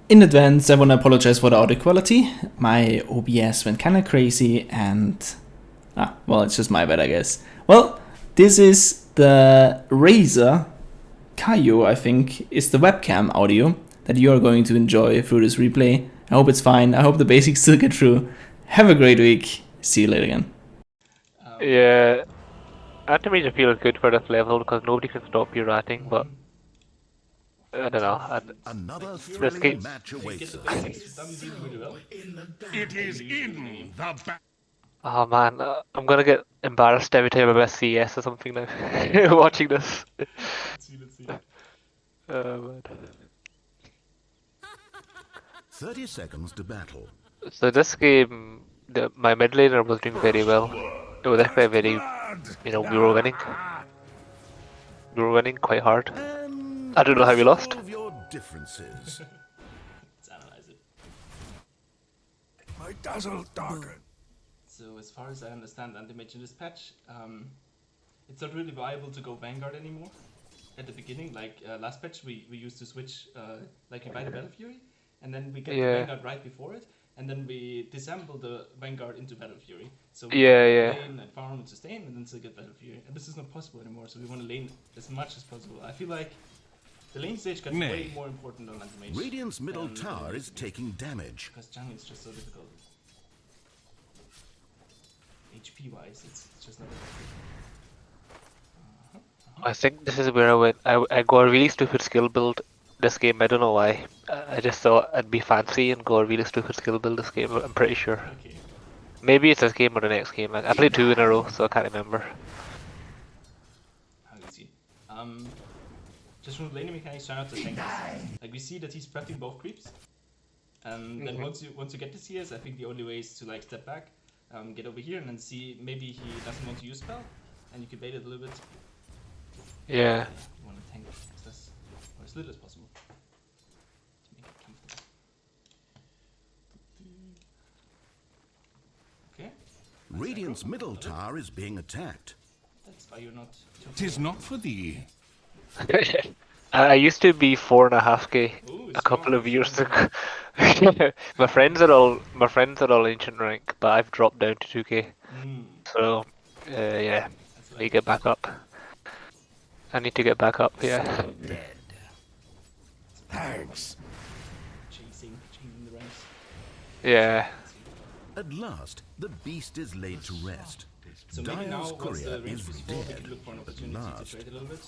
In advance, I want to apologize for the audio quality. My OBS went kind of crazy and... well, it's just my bad, I guess. Well, this is the Razer Kaio, I think, is the webcam audio that you are going to enjoy through this replay. I hope it's fine. I hope the basics still get through. Have a great week. See you later again. Yeah, Antimage feels good for this level because nobody can stop you ratting, but I don't know. Another This thrilling game, match awaits us. It is in the back. oh man, I'm gonna get embarrassed every time I miss CS or something now. Watching this. Let's see. Man. 30 seconds to battle. So this game, my mid laner was doing very well. It was actually very, we were winning. We were winning quite hard. And I don't know how we lost. resolve your differences. Let's analyze it. My dazzle darken. So as far as I understand Antimage in this patch, it's not really viable to go Vanguard anymore. At the beginning, like last patch, we used to switch, like we buy the Battle Fury, and then we get the Vanguard right before it, and then we disassemble the Vanguard into Battle Fury. So we can lane and farm and sustain, and then still get Battle Fury. And this is not possible anymore, so we want to lane as much as possible. I feel like the lane stage got way more important on Antimage. Radiant's middle tower is taking damage. Because jungle is just so difficult. HP wise, it's just not effective. I think this is where I went. I got a really stupid skill build this game. I don't know why. I just thought I'd be fancy and go a really stupid skill build this game. I'm pretty sure. Okay. Maybe it's this game or the next game. I played 2 in a row, so I can't remember. How do you see? Just from the laning mechanics, try not to tank this. Like we see that he's prepping both creeps. And then once you get to CS, I think the only way is to like step back, get over here, and then see maybe he doesn't want to use spell, and you can bait it a little bit. Yeah. You want to tank as less or as little as possible to make it comfortable. Okay. Radiant's middle tower is being attacked. That's why you're not. Tis not for thee. I used to be 4.5k Ooh, a couple of years strong. ago. my friends are all ancient rank, but I've dropped down to 2k. So yeah, I need to get back up. I need to get back up. Yeah. Dead. Thanks. Chasing the ranks. Yeah. At last, the beast is laid to rest. So maybe now, Dire's once the courier range is is full, we dead. can look for an At opportunity to last. trade a little bit.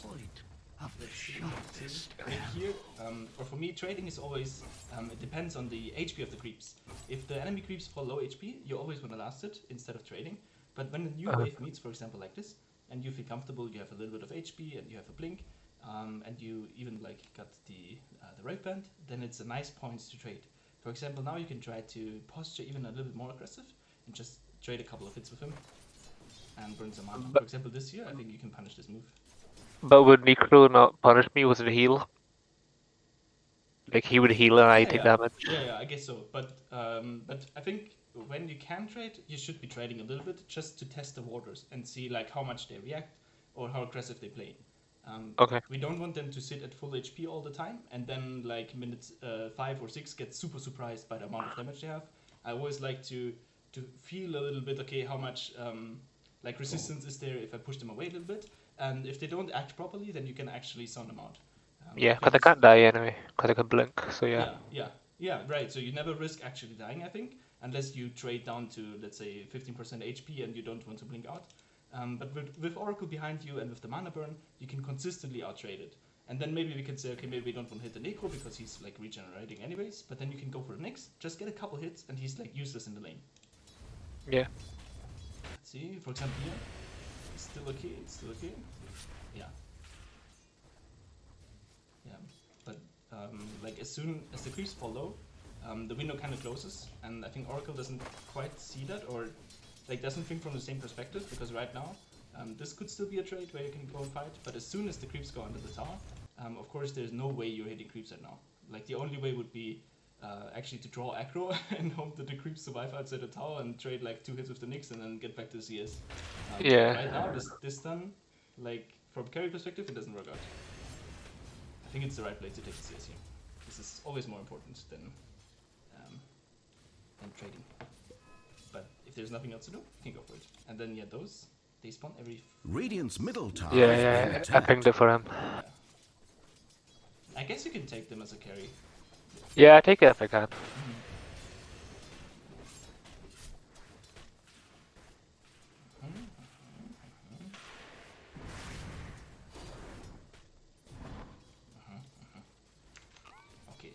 Maybe here, or for me, trading is always, it depends on the HP of the creeps. If the enemy creeps fall low HP, you always want to last it instead of trading. But when a new wave meets, for example, like this, and you feel comfortable, you have a little bit of HP, and you have a blink, and you even like got the right band, then it's a nice point to trade. For example, now you can try to posture even a little bit more aggressive, and just trade a couple of hits with him, and burn some mana. For example, this year, I think you can punish this move. But would Necro not punish me with a heal? Like he would heal and I take damage. Yeah, I guess so. But I think when you can trade, you should be trading a little bit just to test the waters and see like how much they react or how aggressive they play. Okay. We don't want them to sit at full HP all the time and then like minutes 5 or 6 get super surprised by the amount of damage they have. I always like to feel a little bit, okay, how much like resistance is there if I push them away a little bit. And if they don't act properly, then you can actually sound them out. Yeah, because I can't die anyway, because I can blink, so yeah. Yeah, right. So you never risk actually dying, I think, unless you trade down to, let's say, 15% HP and you don't want to blink out. But with Oracle behind you and with the mana burn, you can consistently outtrade it. And then maybe we can say, okay, maybe we don't want to hit the Necro because he's like regenerating anyways, but then you can go for the Nyx, just get a couple hits and he's like useless in the lane. Yeah. Let's see, for example here, it's still okay. Yeah. But like as soon as the creeps fall low, the window kind of closes, and I think Oracle doesn't quite see that, or like doesn't think from the same perspective, because right now this could still be a trade where you can go and fight, but as soon as the creeps go under the tower, of course there's no way you're hitting creeps right now. Like the only way would be actually to draw aggro and hope that the creeps survive outside the tower and trade like 2 hits with the Nyx and then get back to CS. Right now this done, like from carry perspective, it doesn't work out. I think it's the right play to take the CS here. This is always more important than trading. But if there's nothing else to do, you can go for it. And then yeah, those they spawn every. Radiant's middle tower Yeah, is being yeah, I attacked. pinged it for him. Yeah. I guess you can take them as a carry. Yeah, I take it if I can. Okay.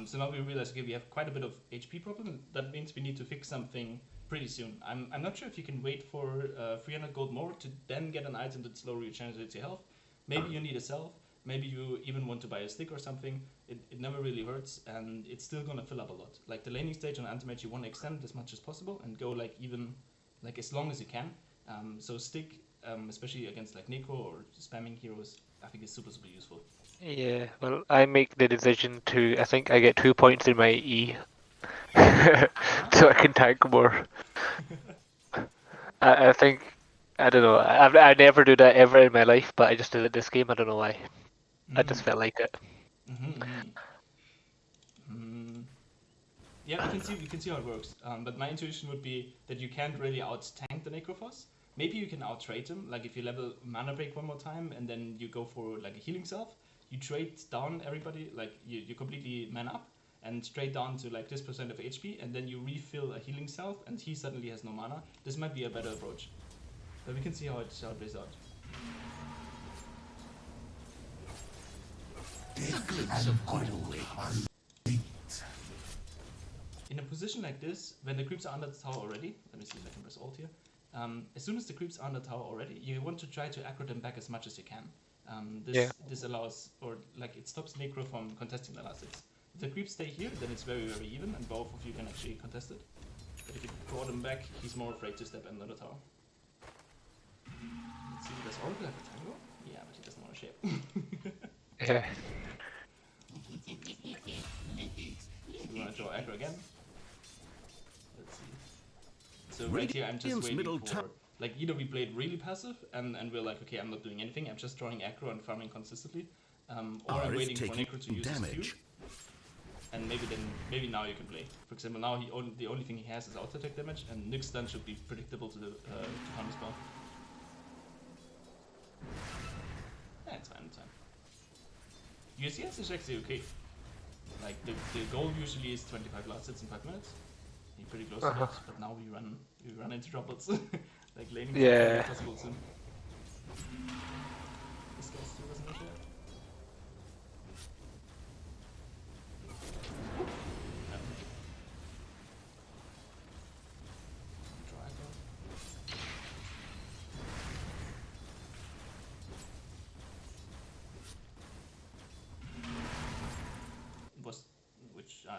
So now we realize, okay, we have quite a bit of HP problem. That means we need to fix something pretty soon. I'm not sure if you can wait for 300 gold more to then get an item that slowly regenerates your health. Maybe you need a self. Maybe you even want to buy a stick or something. It never really hurts, and it's still gonna fill up a lot. Like the laning stage on Antimage, you want to extend as much as possible and go like even like as long as you can. So stick, especially against like Necro or spamming heroes, I think is super useful. Yeah, well, I make the decision to. I think I get 2 points in my E, so I can tank more. I think. I don't know. I never do that ever in my life, but I just did it this game. I don't know why. I just felt like it. Yeah, we can see how it works. But my intuition would be that you can't really out tank the Necrophos. Maybe you can out trade him. Like if you level mana break one more time and then you go for like a healing self, you trade down everybody. Like you completely man up and trade down to like this % of HP, and then you refill a healing self, and he suddenly has no mana. This might be a better approach. But we can see how it plays out. In a position like this, when the creeps are under the tower already, let me see if I can press alt here. As soon as the creeps are under the tower already, you want to try to aggro them back as much as you can. This allows, or like it stops Necro from contesting the last hits. If the creeps stay here, then it's very even, and both of you can actually contest it. But if you draw them back, he's more afraid to step under the tower. Let's see, does Oracle have a tango? Yeah, but he doesn't want to share. Yeah. We want to draw aggro again. Let's see. So right here I'm just waiting for, like either we played really passive and we're like, okay, I'm not doing anything, I'm just drawing aggro and farming consistently. Or I'm waiting for Necro to use his Q. And maybe now you can play. For example, now the only thing he has is auto attack damage, and Nyx stun should be predictable to the counter spell. Yeah, it's fine, it's fine. USCS is actually okay. Like the goal usually is 25 last hits in 5 minutes. You're pretty close to that, but now we run into droplets. Like laning is possible soon. This guy still doesn't know shit.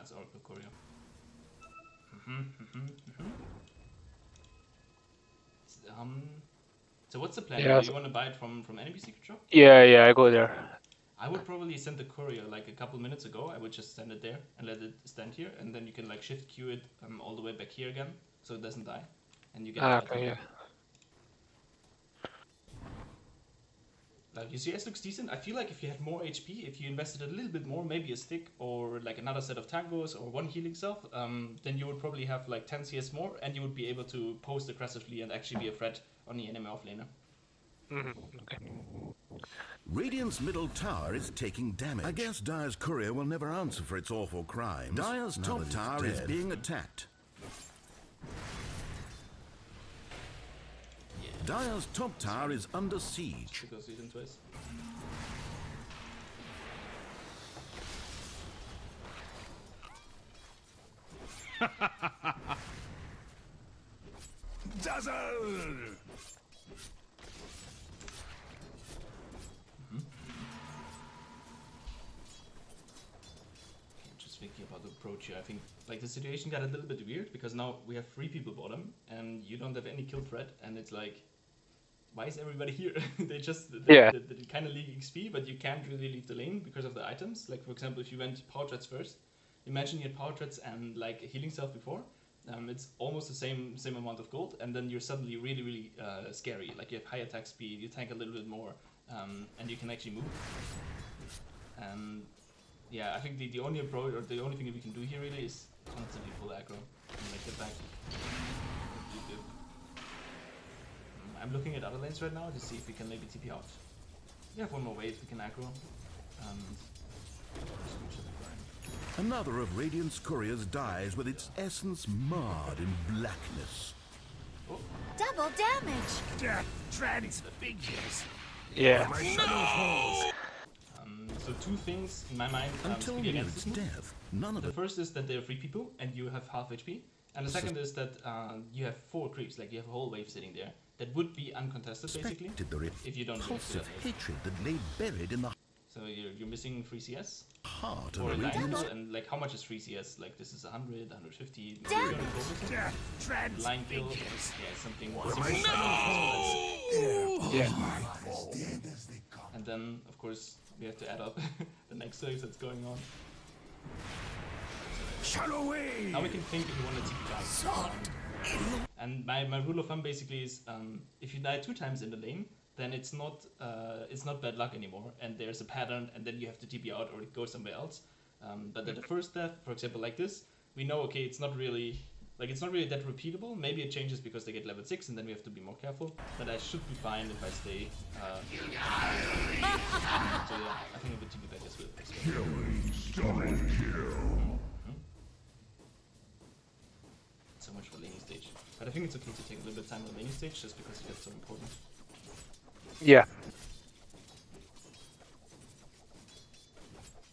It's Oracle Courier. So what's the plan? Yeah, Do you want to buy it from enemy secret shop? Yeah, I go there. I would probably send the courier like a couple minutes ago. I would just send it there and let it stand here, and then you can like shift queue it all the way back here again, so it doesn't die, and you get the item. Yeah. Like UCS looks decent. I feel like if you had more HP, if you invested a little bit more, maybe a stick or like another set of tangos or one healing self, then you would probably have like 10 CS more, and you would be able to post aggressively and actually be a threat on the enemy offlaner. Okay. Radiant's middle tower is taking damage. I guess Dire's courier will never answer for its awful crimes. Dire's top tower is being attacked. Dire's top tower is under siege. Because he didn't twice. Dazzle! Just thinking about the approach here. I think like the situation got a little bit weird because now we have 3 people bottom and you don't have any kill threat, and it's like, why is everybody here? they kind of leak XP, but you can't really leave the lane because of the items. Like for example, if you went power threats first, imagine you had power threats and like a healing self before. It's almost the same amount of gold, and then you're suddenly really scary. Like you have high attack speed, you tank a little bit more, and you can actually move. And Yeah, I think the only approach, or the only thing that we can do here really is constantly pull aggro and make it back. I'm looking at other lanes right now to see if we can maybe TP out. We have one more wave, we can aggro. Another of Radiant's couriers dies with its essence marred in blackness. Oh. Double damage! Death treads the figures. Yeah. My shadow falls. So two things in my mind Until speak near against its this move. death, none of The it first is that there are 3 people and you have half HP. And the second is that you have 4 creeps, like you have a whole wave sitting there. That would be uncontested basically, expected the if you don't get to repulsive that wave. hatred that lay buried in the So you're missing 3 CS. heart Or of a Radiant's line, and like how much is 3 CS? Like this is 100, 150, Damn. 200 gold. Death treads Line kill, figures. yeah, something My simple. shadow falls. Yeah. And then of course we have to add up the next waves that's going on. Shut away. Now we can think if you want to TP down. And my rule of thumb basically is if you die 2 times in the lane, then it's not bad luck anymore, and there's a pattern, and then you have to TP out or go somewhere else. But at the first death, for example, like this, we know okay, it's not really that repeatable. Maybe it changes because they get level 6, and then we have to be more careful. But I should be fine if I stay. So yeah, I think a bit TP back as well. So much for laning stage. But I think it's okay to take a little bit of time on the laning stage just because it gets so important. Yeah.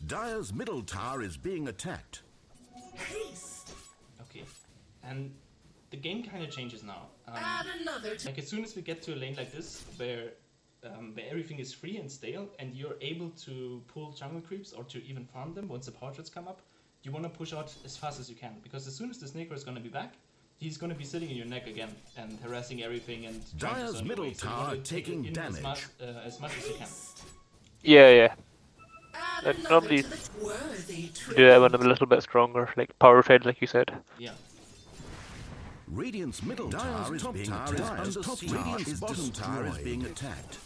Dire's middle tower is being attacked. Okay. And the game kind of changes now. Like as soon as we get to a lane like this, where everything is free and stale, and you're able to pull jungle creeps or to even farm them once the portraits come up, you want to push out as fast as you can. Because as soon as the Snaker is going to be back, he's going to be sitting in your neck again and harassing everything and trying to Dire's stun you middle away. So you tower want to take taking it in damage. as much as you can. Yeah, yeah. I probably do that when I'm a little bit stronger, like power trade, like you said. Yeah. Radiant's middle tower is being attacked. Dire's top tower is bottom tower is being attacked.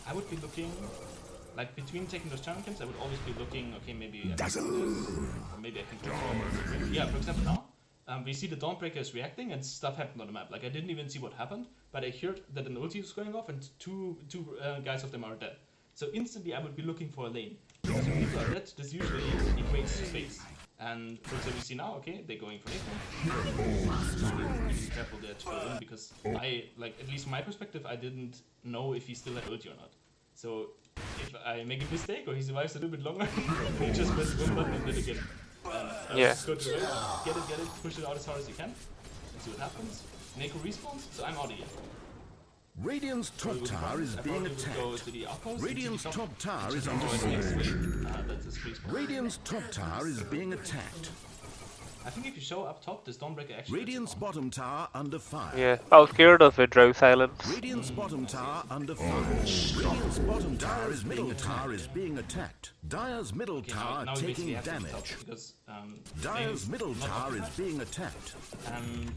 I would be looking, like between taking those jungle camps, I would always be looking, okay, maybe I can do this, or maybe I can control. Yeah, for example now, we see the Dawnbreaker is reacting and stuff happened on the map. Like I didn't even see what happened, but I heard that an ulti is going off and two guys of them are dead. So instantly I would be looking for a lane. Because if people are dead, this usually equates to space. And for example, we see now, okay, they're going for Nathan. Be careful there to go in because I, like, at least from my perspective, I didn't know if he still had ulti or not. So if I make a mistake or he survives a little bit longer, you just press one button and then again. Yeah. Just go to the right, get it, push it out as hard as you can. And see what happens. Neko respawns, so I'm out of here. Radiant's top tower is being attacked. Radiant's top tower is under siege. Radiant's top tower is being attacked. I think if you show up top, this Dawnbreaker actually. Radiant's bottom tower under fire. Yeah, I was scared of a Drow silence. Radiant's bottom tower under fire. Radiant's bottom tower is being attacked. Dire's middle tower now we basically taking have to be top damage. because Dire's middle not tower is occupied. being attacked. And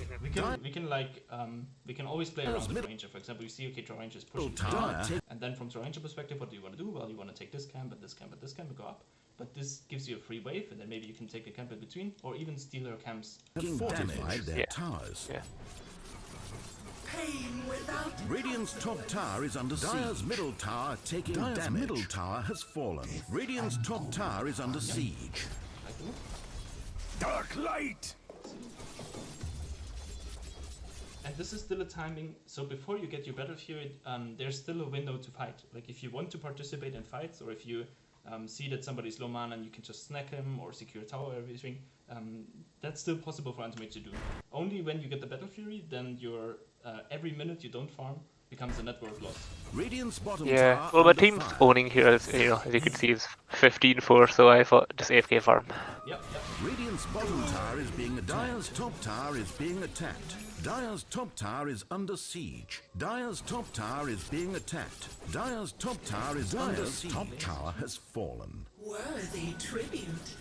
we can always play around with Ranger. For example, you see, okay, Ranger is pushing Tower down, and then from Ranger perspective, what do you want to do? Well, you want to take this camp and this camp and this camp and go up. But this gives you a free wave, and then maybe you can take a camp in between, or even steal her camps. Taking fortified their Yeah. towers. Yeah. Radiant's top tower is under siege. Dire's middle tower taking damage. Dire's middle tower has fallen. Radiant's top tower is under siege. Like the move. Dark light. And this is still a timing, so before you get your Battle Fury, there's still a window to fight. Like if you want to participate in fights, or if you see that somebody's low mana and you can just snack him or secure a tower or everything, that's still possible for Antimage to do. Only when you get the Battle Fury, then your every minute you don't farm becomes a network loss. Radiant's bottom Yeah, tower well, my under team's fire. owning here, as you can see, is 15-4, so I thought just AFK farm. Yep. Radiant's bottom tower is being attacked. Dire's top tower is being attacked. Dire's top tower is under siege. Dire's top tower is being attacked. Dire's top tower is under siege. Top tower has fallen. Worthy tribute.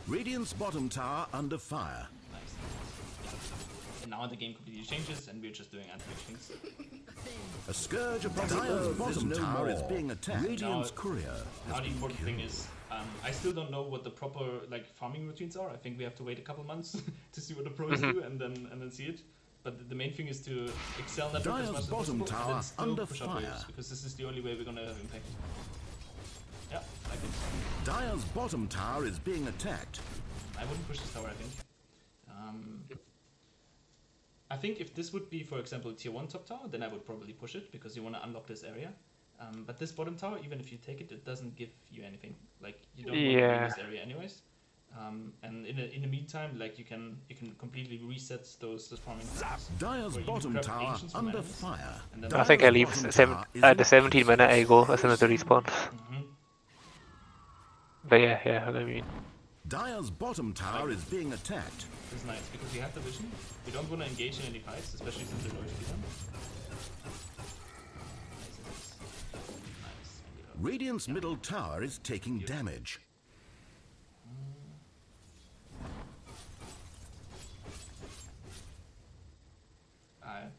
Radiant's bottom tower under fire. Nice. now the game completely changes and we're just doing anti-mage things. A scourge above Dire's bottom tower is being attacked. Radiant's courier Now has the been important killed. thing is, I still don't know what the proper like farming routines are. I think we have to wait a couple months to see what the pros do and then see it. But the main thing is to excel that as Dire's much as bottom possible tower and then still under push up fire. waves, because this is the only way we're gonna have impact. Yeah, like it. Dire's bottom tower is being attacked. I wouldn't push this tower, I think. I think if this would be, for example, tier 1 top tower, then I would probably push it, because you want to unlock this area. But this bottom tower, even if you take it, it doesn't give you anything. Like, you don't want to win this area anyways. And in the meantime, like, you can completely reset those farming times. Dire's where you bottom grab tower ancients from under enemies, fire. and then I think I Dire's leave bottom seven, tower is at the in 17 minute I go as soon as the respawn. Mhm. But yeah, I mean. Dire's bottom tower is being attacked. It's nice, because you have the vision. You don't want to engage in any fights, especially since they're low HP then. Nice. Radiant's middle tower is taking damage.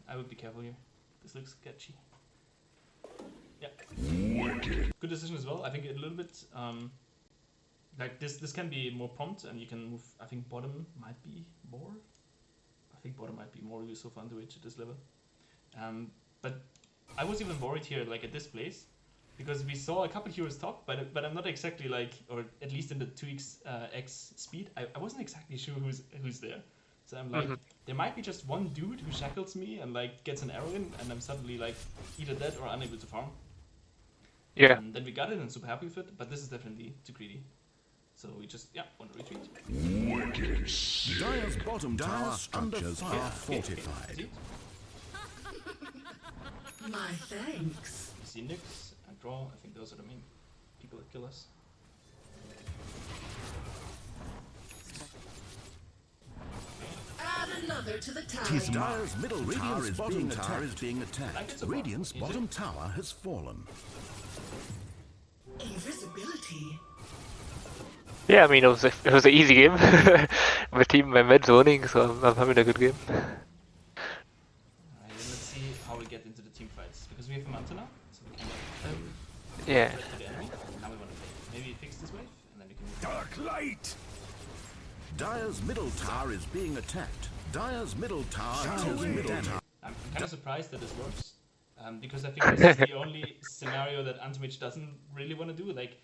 I would be careful here. This looks sketchy. Yeah. Good decision as well. I think a little bit like this can be more prompt and you can move. I think bottom might be more. I think bottom might be more useful for underage at this level. But I was even worried here, like at this place, because we saw a couple heroes top, but I'm not exactly like, or at least in the 2x speed, I wasn't exactly sure who's there. So I'm like, there might be just one dude who shackles me and like gets an arrow in, and I'm suddenly like either dead or unable to farm. Yeah. And then we got it and super happy with it, but this is definitely too greedy. So we just, want to retreat. Dire's bottom tower structures are fortified. See it? My thanks. We see Nyx and draw. I think those are the main people that kill us. Add another to the tally. Dire's middle tower is being attacked. Like it so far. Radiant's Easy. bottom tower has fallen. Invisibility. Yeah, I mean, it was an easy game. my mid's zoning, so I'm having a good game. Alright, then let's see how we get into the team fights. Because we have a Manta now, so we can Yeah. threat to the enemy. Now we want to play. Maybe fix this wave, and then we can move. Dark light. Dire's middle tower is being attacked. Dire's middle tower taking damage. I'm kind of surprised that this works. Because I think this is the only scenario that Antimage doesn't really want to do. Like,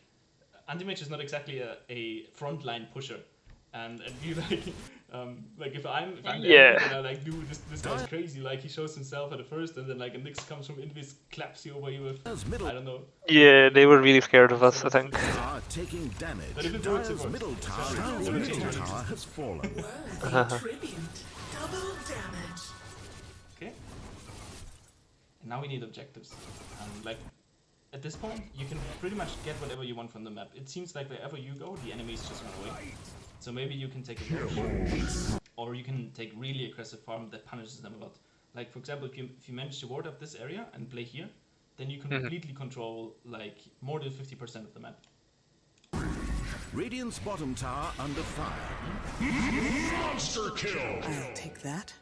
Antimage is not exactly a frontline pusher. And you like if I'm the enemy, then I like, dude, this guy's crazy. Like, he shows himself at the first, and then like a Nyx comes from Invis, claps you over you with, I don't know. Yeah, they were really scared of us, I think. Tower taking damage. But if it works, it Dire's works. middle tower has fallen. Worthy tribute. Double damage. Okay. And now we need objectives. Like, at this point, you can pretty much get whatever you want from the map. It seems like wherever you go, the enemies just run away. So maybe you can take a rush, or you can take really aggressive farm that punishes them a lot. Like, for example, if you manage to ward up this area and play here, then you can completely control like more than 50% of the map. Radiant's bottom tower under fire. Monster kill. I'll take that.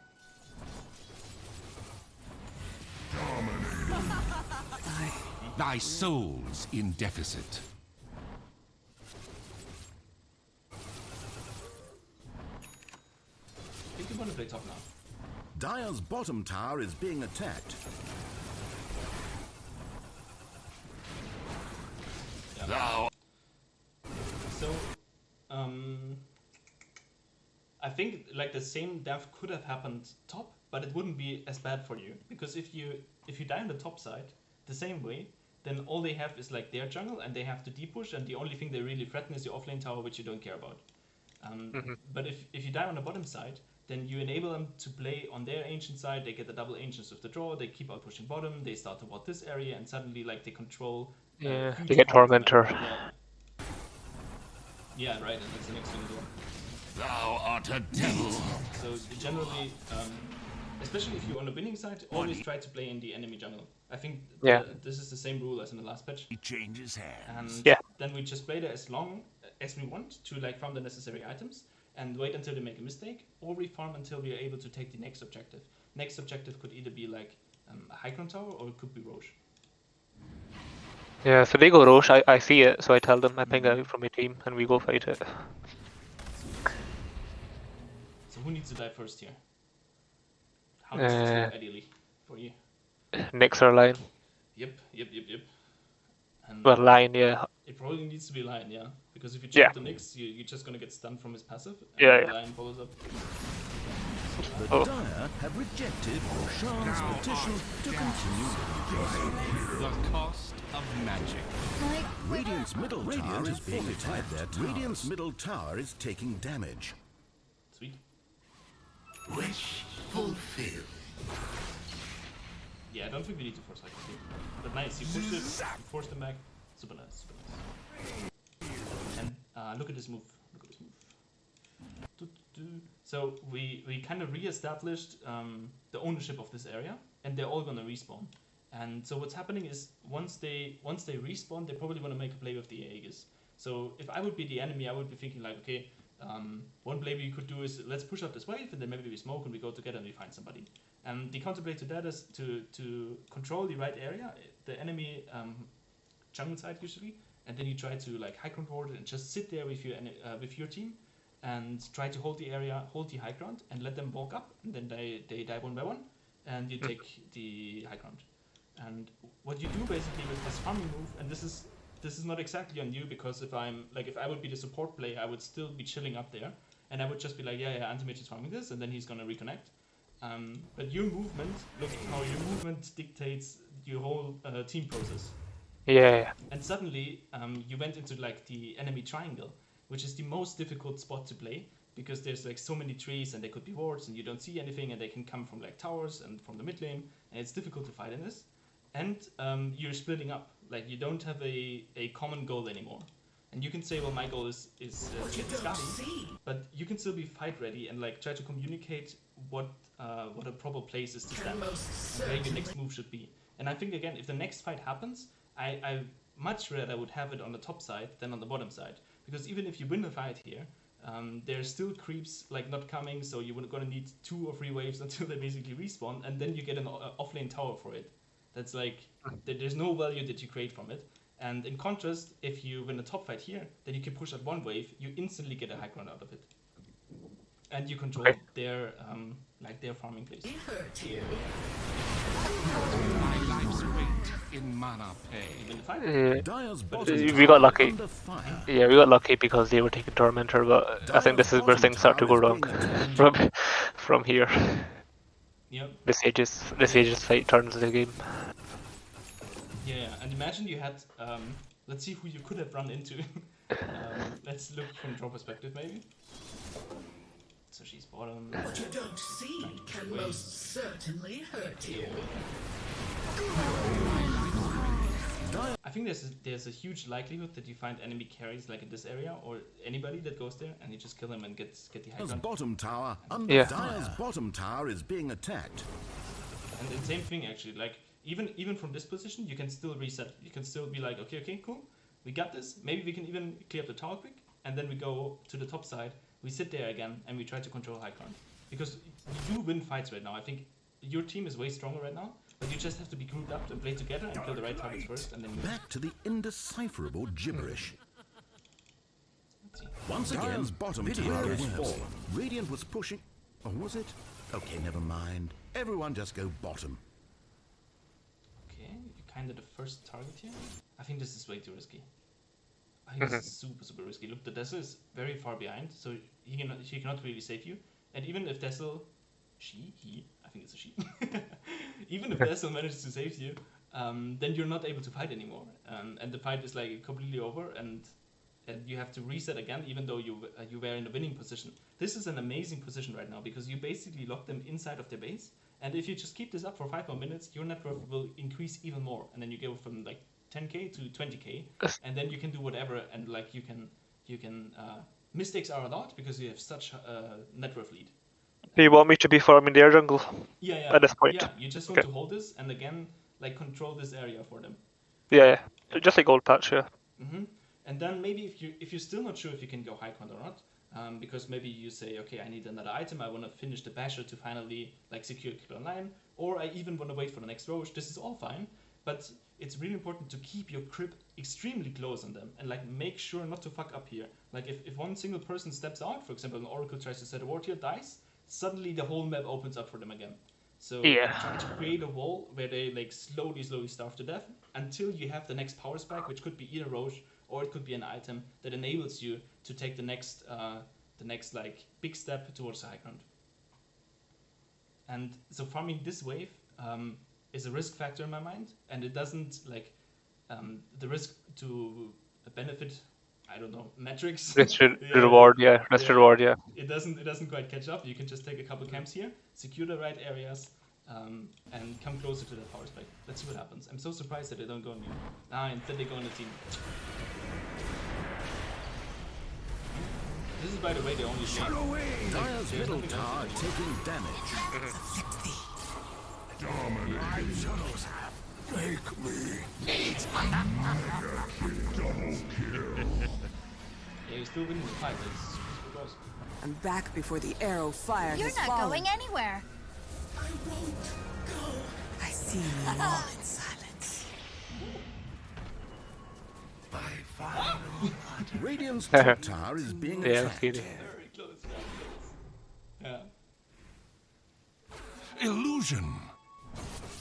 Thy soul's in deficit. I think you want to play top now. Dire's bottom tower is being attacked. Yeah. So, I think like the same death could have happened top, but it wouldn't be as bad for you, because if you die on the top side the same way, then all they have is like their jungle, and they have to deep push, and the only thing they really threaten is your offlane tower, which you don't care about. But if you die on the bottom side, then you enable them to play on their ancient side. They get the double ancients with the draw. They keep out pushing bottom. They start to ward this area, and suddenly like they control. Yeah, huge they get part of the map. Tormentor. Yeah, right. And that's the next thing to do. Thou art a devil. So generally, especially if you're on the winning side, always try to play in the enemy jungle. I think this is the same rule as in the last patch. He changes hands. And Yeah. then we just play there as long as we want to like farm the necessary items. and wait until they make a mistake, or we farm until we are able to take the next objective. Next objective could either be like a high ground tower, or it could be Roche. Yeah, so they go Roche, I see it, so I tell them, I ping out from my team, and we go fight it. So who needs to die first here? How does this look ideally for you? Nyx or Lion? Yep. And Well, Lion, yeah. it probably needs to be Lion, yeah. Because if you jump the Nyx, you're just gonna get stunned from his passive, and Yeah, the Lion follows up. The Dire have rejected Roshan's petition to continue living. The cost of magic. Radiant's middle tower is being attacked. Radiant's middle tower is taking damage. Sweet. Wish fulfilled. Yeah, I don't think we need to force like this. But nice, you pushed it, you forced them back. Super nice, super nice. And look at this move. Look at this move. So we kind of re-established the ownership of this area, and they're all gonna respawn. And so what's happening is once they respawn, they probably want to make a play with the Aegis. So if I would be the enemy, I would be thinking like, okay, one play we could do is let's push up this wave, and then maybe we smoke and we go together and we find somebody. And the counterplay to that is to control the right area, the enemy jungle side usually, and then you try to like high ground ward and just sit there with your team, and try to hold the area, hold the high ground, and let them walk up, and then they die one by one, and you take the high ground. And what you do basically with this farming move, and this is not exactly on you, because if I would be the support player, I would still be chilling up there, and I would just be like, yeah, Antimage is farming this, and then he's gonna reconnect. But your movement, look how your movement dictates your whole team process. Yeah. And suddenly, you went into like the enemy triangle, which is the most difficult spot to play, because there's like so many trees, and they could be wards, and you don't see anything, and they can come from like towers and from the mid lane, and it's difficult to fight in this. And you're splitting up, like you don't have a common goal anymore. And you can say, well, my goal is to get the Skadi, but you can still be fight ready and like try to communicate what a proper place is to stand, and where your next move should be. And I think again, if the next fight happens, I much rather would have it on the top side than on the bottom side, because even if you win the fight here, there's still creeps like not coming, so you're gonna need 2 or 3 waves until they basically respawn, and then you get an offlane tower for it. That's like there's no value that you create from it. And in contrast, if you win a top fight here, then you can push out 1 wave, you instantly get a high ground out of it, and you control their farming place. My life's weight in mana pay. You win the fight. Dire's We got lucky. under fire. Yeah, we got lucky because they were taking Tormentor, but I think this is where things start to go wrong from here. Yep. This Aegis fight turns the game. Yeah, and imagine you had, let's see who you could have run into. Let's look from draw perspective maybe. So she's bottom. What you don't see can most certainly hurt you. I think there's a huge likelihood that you find enemy carries like in this area, or anybody that goes there, and you just kill them and get the high Dire's ground. bottom tower under Dire's bottom tower is being attacked. And the same thing actually, like even from this position, you can still reset. You can still be like, okay, cool, we got this. Maybe we can even clear up the tower quick, and then we go to the top side. We sit there again, and we try to control high ground, because you do win fights right now. I think your team is way stronger right now, but you just have to be grouped up and play together and kill the right targets first, and then move. Back to the indecipherable gibberish. Once again, Dire's bottom tower is fallen. Radiant was pushing... Or was it? Okay, never mind. Everyone just go bottom. Okay, you're kind of the first target here. I think this is way too risky. I think this is super risky. Look, the Dessel is very far behind, so she cannot really save you. And even if Dessel... I think it's a she. Even if Dessel manages to save you, then you're not able to fight anymore. And the fight is like completely over, and you have to reset again, even though you were in a winning position. This is an amazing position right now, because you basically lock them inside of their base, and if you just keep this up for 5 more minutes, your net worth will increase even more, and then you go from like 10k to 20k, and then you can do whatever, and like you can mistakes are allowed because you have such a net worth lead. Do you want me to be farming their jungle? Yeah. At this point? Yeah, you just want to hold this, and again, like control this area for them. Yeah. Just like gold patch, yeah. And then maybe if you're still not sure if you can go high ground or not, because maybe you say, okay, I need another item, I want to finish the basher to finally like secure kill online, or I even want to wait for the next roach. This is all fine, but it's really important to keep your crib extremely close on them and like make sure not to fuck up here. Like if one single person steps out, for example, an oracle tries to set a ward here, dies, suddenly the whole map opens up for them again. So try to create a wall where they like slowly starve to death until you have the next power spike, which could be either roach or it could be an item that enables you to take the next like big step towards the high ground. And so farming this wave is a risk factor in my mind, and it doesn't like the risk to benefit, I don't know, metrics. Reward, yeah. It doesn't quite catch up. You can just take a couple camps here, secure the right areas, and come closer to the power spike. Let's see what happens. I'm so surprised that they don't go on you. Instead they go on the team. This is, by the way, the only thing. Dire's middle tower taking damage. Make me. Yeah, you're still winning the fight. That's close. I'm back before the arrow fire You're has not fallen. going anywhere. I won't go. I see you all in silence. Radiant's top tower is being attacked. Very close. Yeah. Illusion.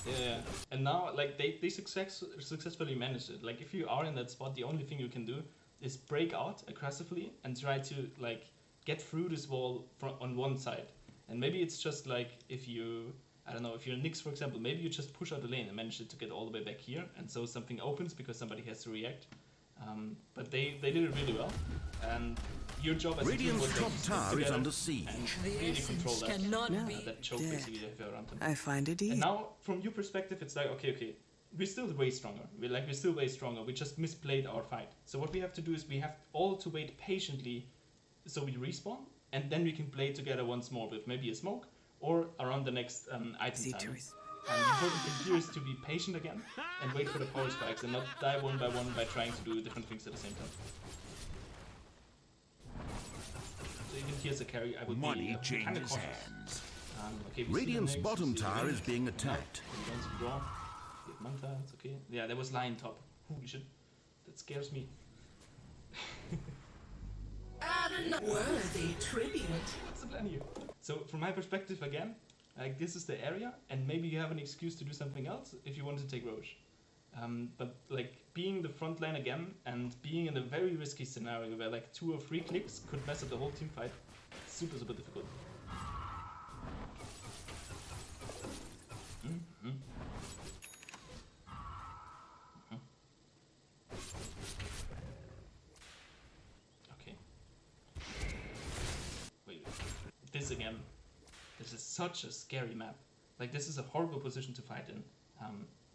Yeah. And now, like, they successfully managed it. Like, if you are in that spot, the only thing you can do is break out aggressively and try to, like, get through this wall on one side. And maybe it's just, like, if you... I don't know, if you're Nyx, for example, maybe you just push out the lane and manage to get all the way back here, and so something opens because somebody has to react. But they did it really well, and your job as a team was Radiant's top tower is under siege. and really control that, Cannot be that choke dead. basically that you have around them. I find it And easy. now, from your perspective, it's like, okay, we're still way stronger. We're still way stronger. We just misplayed our fight. So what we have to do is we have all to wait patiently, so we respawn, and then we can play together once more with maybe a smoke or around the next item Easy time. choice. And the important thing here is to be patient again and wait for the power spikes and not die one by one by trying to do different things at the same time. So even here's a carry, I would Money be kind of changes cautious. hands. Okay, we see the Radiant's next, bottom we see the tower next. is being attacked. No, we don't see draw. We have Manta, it's okay. Yeah, there was Lion top. Holy shit. That scares me. Worthy tribute. What's the plan here? So from my perspective again, like this is the area, and maybe you have an excuse to do something else if you want to take Roche. But like being the front line again and being in a very risky scenario where like 2 or 3 clicks could mess up the whole team fight, super difficult. Okay. Wait, this again. This is such a scary map. Like this is a horrible position to fight in.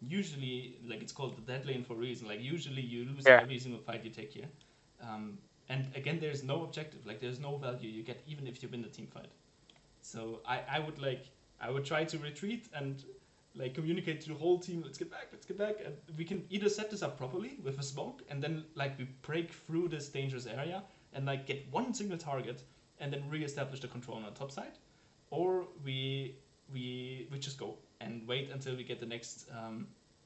Usually, like it's called the dead lane for a reason. Like usually you lose every single fight you take here. And again, there's no objective. Like there's no value you get even if you win the team fight. So I would try to retreat and like communicate to the whole team. Let's get back, and we can either set this up properly with a smoke, and then like we break through this dangerous area and like get one single target, and then re-establish the control on the top side, or we just go and wait until we get the next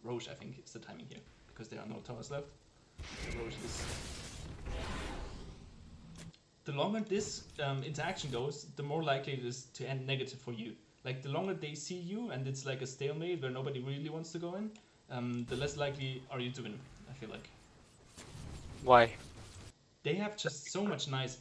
Roche. I think is the timing here because there are no towers left. The Roche is. The longer this interaction goes, the more likely it is to end negative for you. Like the longer they see you and it's like a stalemate where nobody really wants to go in, the less likely are you to win, I feel like. Why? They have just so much nice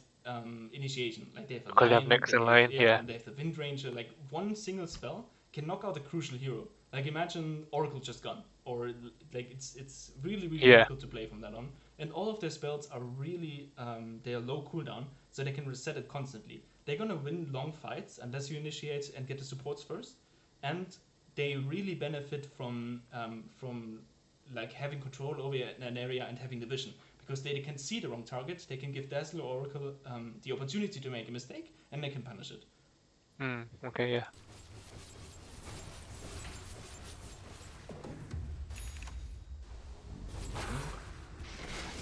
initiation. Like they have a Because they have Lion, Nyx and Lion, yeah. And they have the Wind Ranger. Like one single spell can knock out a crucial hero. Like imagine Oracle just gone. Or like it's really difficult to play from that on. And all of their spells are really they are low cooldown, so they can reset it constantly. They're gonna win long fights unless you initiate and get the supports first, and they really benefit from like having control over an area and having the vision, because they can see the wrong target. They can give Dazzle or Oracle the opportunity to make a mistake, and they can punish it. Okay, yeah.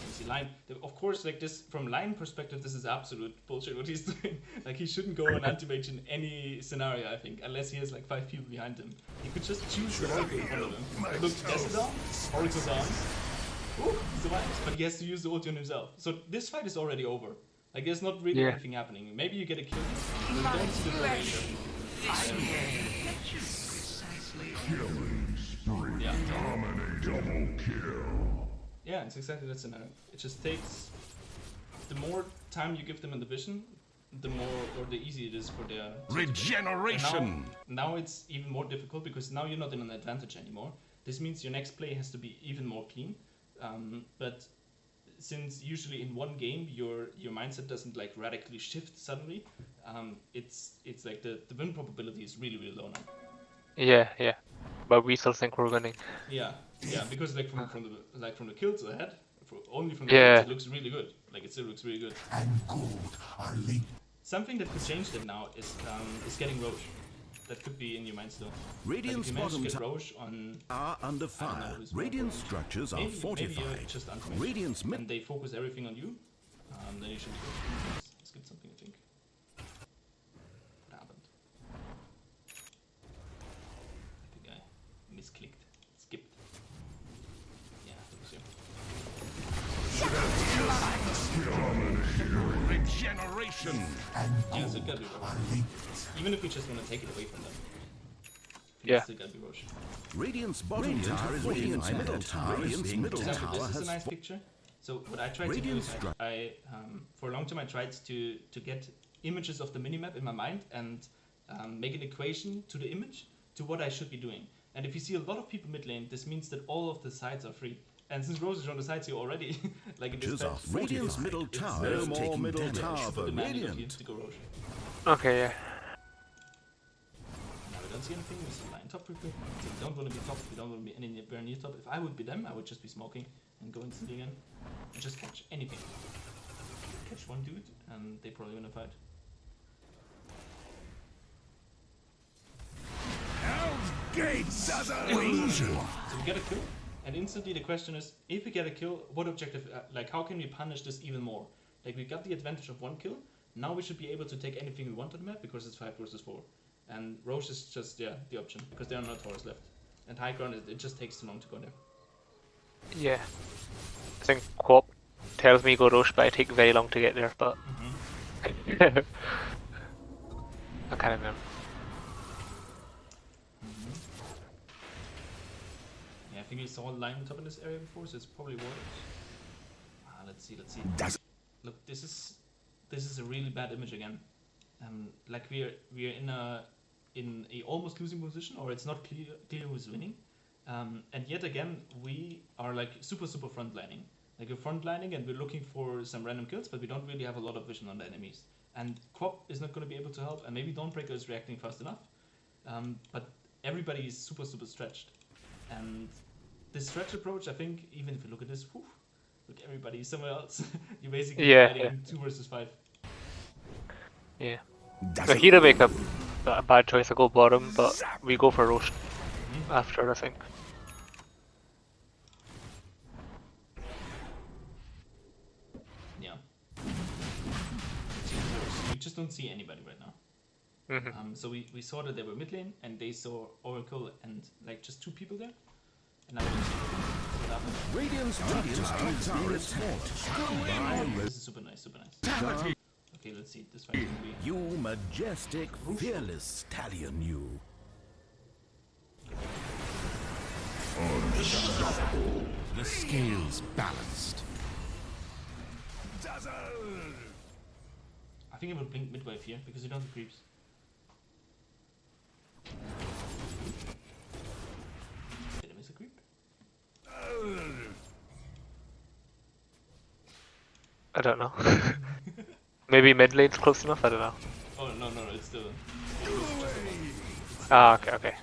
You see Lion behind. Of course, like this from line perspective, this is absolute bullshit what he's doing. Like he shouldn't go on Antimage in any scenario, I think, unless he has like 5 people behind him. He could just choose the Oracle in front of him. Look, Death down, Oracle down. Ooh, he survives, but he has to use the ulti on himself. So this fight is already over. Like there's not really anything happening. Maybe you get a kill, but you don't see the duration. Killing spree. Yeah. Dominate. Double kill. Yeah, it's exactly that scenario. It just takes the more time you give them in the vision, the more or the easier it is for their Regeneration. Now it's even more difficult because now you're not in an advantage anymore. This means your next play has to be even more clean. But since usually in one game your mindset doesn't like radically shift suddenly, it's like the win probability is really low now. Yeah. But we still think we're winning. Yeah, because like from the kills ahead, only from the kills, it looks really good. Like it still looks really good. And gold are linked. Something that could change that now is getting Roche. That could be in your mind still. Radiant's like if you bottom manage to get Roche on are under fire. Radiant structures are fortified. Just Radiant's mid and they focus everything on you, then you should be good. Let's get something, I think. What happened? I think I misclicked. Skipped. Yeah, it was here. Regeneration. Yeah, so it gotta be Roche. Even if we just want to take it away from them. Yeah. Still gotta be Roche. Radiant's bottom tower is Radiant's middle tower is being For example, tower this is a has nice picture. So what I tried to do is I for a long time I tried to get images of the minimap in my mind and make an equation to the image to what I should be doing. And if you see a lot of people mid lane, this means that all of the sides are free. And since Rose is on the sides here already, like it is Radiant's middle tower is taking damage. for Radiant. to go Roche. Okay, yeah. Now we don't see anything, we see line top quickly. So we don't want to be top, we don't want to be anywhere near top. If I would be them, I would just be smoking and go instantly again. And just catch anything. Catch one dude, and they probably win a fight. Hell's Gates. So we get a kill, and instantly the question is, if we get a kill, what objective, like how can we punish this even more? Like we got the advantage of one kill, now we should be able to take anything we want on the map because it's 5 versus 4. And Roche is just, the option, because there are no towers left. And high ground, it just takes too long to go there. Yeah. I think Quop tells me go Roche, but I take very long to get there, but... I can't remember. Yeah, I think we saw a line on top in this area before, so it's probably waters. Let's see. Look, this is a really bad image again. Like we're in a almost losing position, or it's not clear who's winning. And yet again, we are like super frontlining. Like we're frontlining and we're looking for some random kills, but we don't really have a lot of vision on the enemies. And Quop is not going to be able to help, and maybe Dawnbreaker is reacting fast enough. But everybody is super stretched. And this stretch approach, I think, even if you look at this, look, everybody is somewhere else. You're basically fighting 2 versus 5. Yeah. So he'd make a bad choice to go bottom, but we go for Roche after, I think. Yeah. We just don't see anybody right now. So we saw that they were mid lane, and they saw Oracle and like just 2 people there. And now we don't see what happened. Radiant's tower is attacked. This is super nice. Okay, let's see. This fight is gonna be... You majestic, fearless stallion, you. Unstoppable. The scales balanced. I think I will blink midwave here because you don't have creeps. Did I miss a creep? I don't know. Maybe mid lane's close enough? I don't know. Oh, no, it's still... Ah, okay.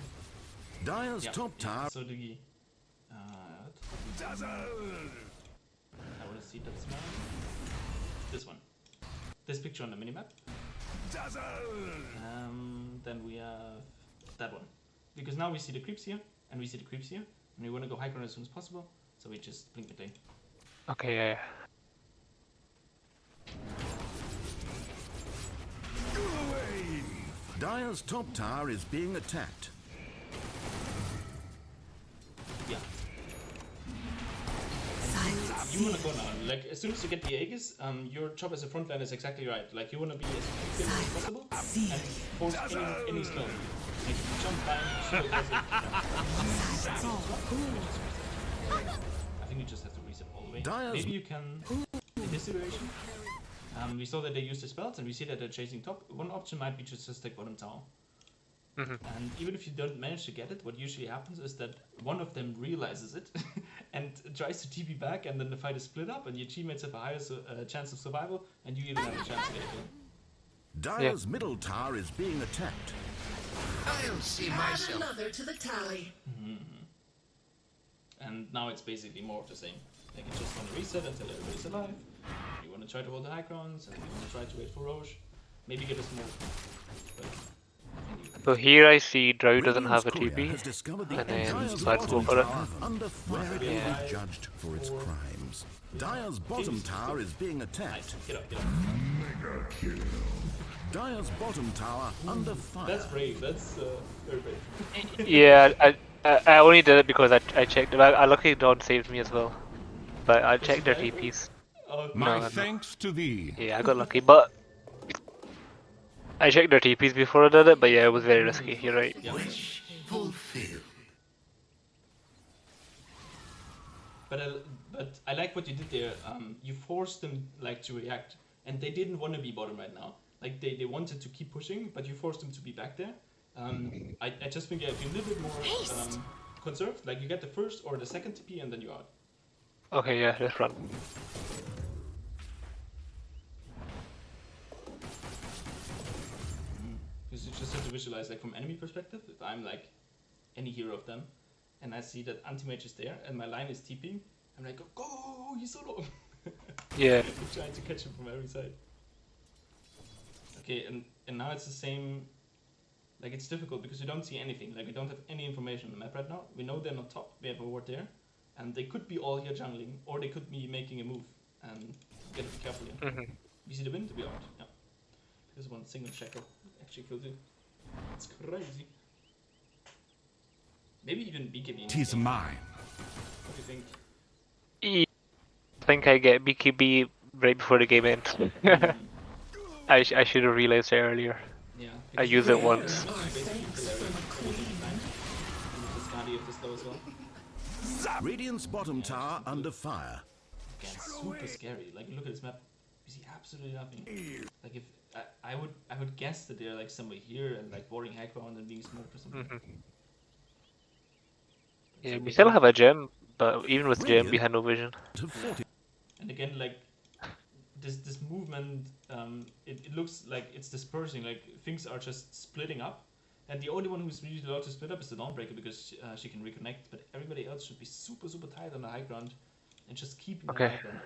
Dire's top tower. So the... I want to see that smile. This one. This picture on the minimap. Then we have that one. Because now we see the creeps here, and we see the creeps here, and we want to go high ground as soon as possible, so we just blink mid lane. Okay, yeah. Dire's top tower is being attacked. Yeah. Silence. You wanna go now. Like as soon as you get the Aegis, your job as a frontline is exactly right. Like you wanna be as effective as possible and force any slow. Like jump down, slow does it. I think you just have to reset all the way. Maybe you can, in this situation, we saw that they used the spells and we see that they're chasing top. One option might be just take bottom tower. And even if you don't manage to get it, what usually happens is that one of them realizes it and tries to TP back, and then the fight is split up, and your teammates have a higher chance of survival, and you even have a chance to get a kill. Dire's middle tower is being attacked. I'll see Add myself. another to the tally. And now it's basically more of the same. Like you just want to reset until everybody's alive. You want to try to hold the high grounds, and you want to try to wait for Roche. Maybe get a smoke. But So here I see Drow doesn't have a Radiant's courier TP. has discovered the And then Dire's let's go bottom for it. tower under fire. Where it will be judged for its crimes. Dire's bottom tower is being nice. attacked. Get up, get up. Dire's bottom tower under fire. That's brave. That's very brave. Yeah, I only did it because I checked. I luckily Dawn saved me as well. But I checked their TPs. Oh, My no. thanks to thee. Yeah, I got lucky, but I checked their TPs before I did it. But yeah, it was very risky. You're right. yeah. Wish fulfilled. But I like what you did there. You forced them like to react, and they didn't want to be bottom right now. Like they wanted to keep pushing, but you forced them to be back there. I just think if you're a little bit more conserved, like you get the first or the second TP, and then you're out. Okay, yeah, let's run. Because you just have to visualize, like from enemy perspective, if I'm like any hero of them, and I see that Antimage is there, and my line is TPing, I'm like, go, he's so low. Yeah. I'm trying to catch him from every side. Okay, and now it's the same. Like it's difficult because we don't see anything. Like we don't have any information on the map right now. We know they're not top. We have a ward there, and they could be all here jungling, or they could be making a move. And you gotta be careful here. You see the wind to be out. Yeah. There's one single shackle actually killed you. It's crazy. Maybe even BKB. Tis mine. What do you think? I think I get BKB right before the game ends. I should have realized it earlier. Yeah. I use it once. Radiant's bottom tower under fire. Again, super scary. Like look at this map. You see absolutely nothing. Like if I would guess that they're like somewhere here and like boarding high ground and being smoked or something. Yeah, we still have a gem, but even with gem, we had no vision. To 40. And again, like this movement, it looks like it's dispersing. Like things are just splitting up, and the only one who's really allowed to split up is the Dawnbreaker because she can reconnect. But everybody else should be super tight on the high ground and just keep the high ground.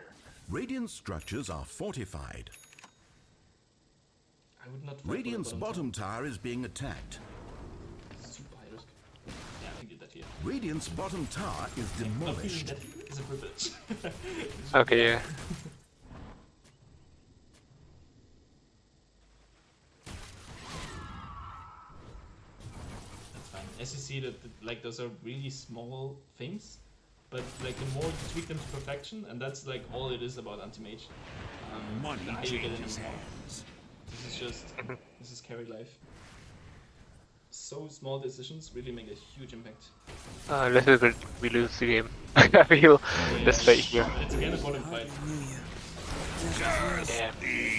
Radiant structures are fortified. I would not. fight for the Radiant's bottom tower is being attacked. Super high risk. Yeah, I think did that here. Radiant's bottom tower is Not feeling demolished. that is a privilege. Okay, yeah. That's fine. As you see, that like those are really small things, but like the more you tweak them to perfection, and that's like all it is about Antimage. Money the higher you get changes in. hands. This is just this is carry life. So small decisions really make a huge impact. This is good. We lose the game. I feel this fight here. But it's again a bottom fight. Yeah.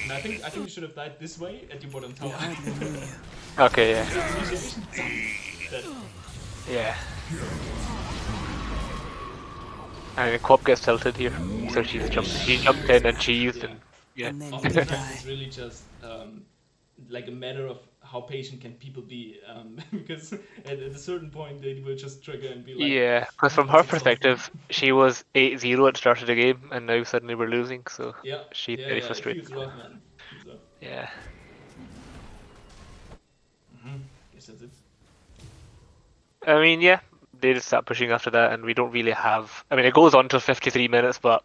And I think you should have died this way at your bottom tower. Okay, yeah. That- Yeah. And the Quap gets tilted here, so she jumped in and she used it. Yeah. And then you Oftentimes die. it's really just like a matter of how patient can people be, because at a certain point they will just trigger and be like, Yeah, because from her perspective, she was 8-0 at the start of the game, and now suddenly we're losing, so yeah, she's yeah, very yeah, frustrated. It feels rough, man. So, Yeah. guess that's it. I mean, yeah, they just start pushing after that, and we don't really have. I mean, it goes on till 53 minutes, but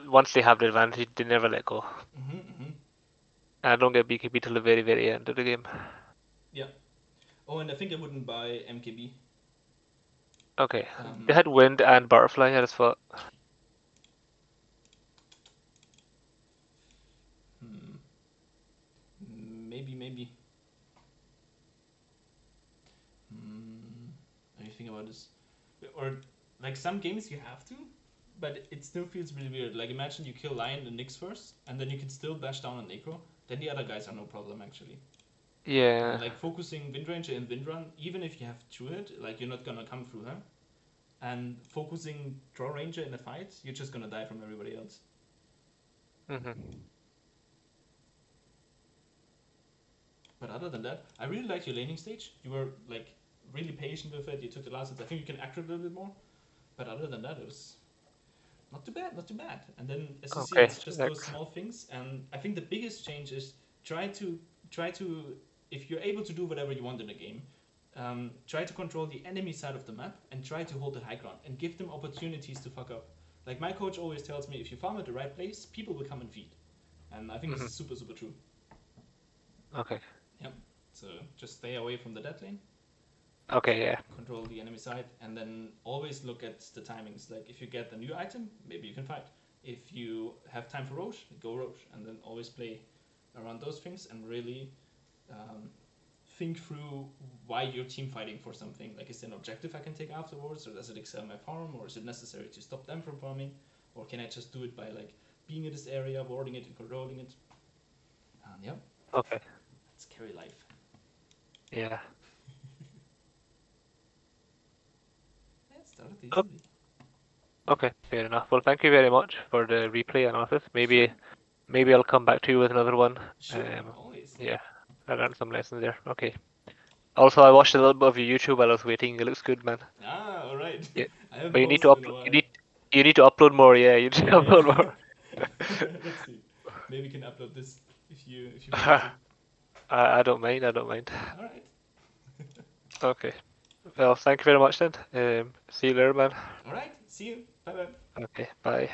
once they have the advantage, they never let go. And I don't get BKB till the very, very end of the game. Yeah. Oh, and I think I wouldn't buy MKB. Okay. They had Wind and Butterfly, I just thought. Maybe. Let me think about this. Or like some games you have to, but it still feels really weird. Like imagine you kill Lion and Nyx first, and then you can still bash down on Necro. Then the other guys are no problem actually. Yeah. And like focusing Wind Ranger and Wind Run, even if you have True Hit, like you're not gonna come through her. And focusing Draw Ranger in a fight, you're just gonna die from everybody else. But other than that, I really liked your laning stage. You were like really patient with it. You took the last hits. I think you can accurate a little bit more. But other than that, it was not too bad. And then as you see, it's just those small things. And I think the biggest change is try to if you're able to do whatever you want in the game, try to control the enemy side of the map and try to hold the high ground and give them opportunities to fuck up. Like my coach always tells me, if you farm at the right place, people will come and feed. And I think this is super, super true. Okay. Yep. So just stay away from the dead lane. Okay, yeah. Control the enemy side, and then always look at the timings. Like if you get a new item, maybe you can fight. If you have time for Roche, go Roche, and then always play around those things and really think through why you're team fighting for something. Like, is there an objective I can take afterwards, or does it excel my farm, or is it necessary to stop them from farming, or can I just do it by like being in this area, warding it, and controlling it? Yeah. Okay. It's carry life. Yeah. Started easily. Okay, fair enough. Well, thank you very much for the replay analysis. Maybe I'll come back to you with another one. Sure, always. Yeah, I learned some lessons there. Okay. Also, I watched a little bit of your YouTube while I was waiting. It looks good, man. Ah, all right. Yeah. I haven't But you need to posted in a upload. while. You need to upload more. Yeah, you need to upload more. Let's see. Maybe we can upload this if you want to. I don't mind. I don't mind. All right. Okay. Well, thank you very much then. See you later, man. All right. See you. Bye bye. Okay. Bye.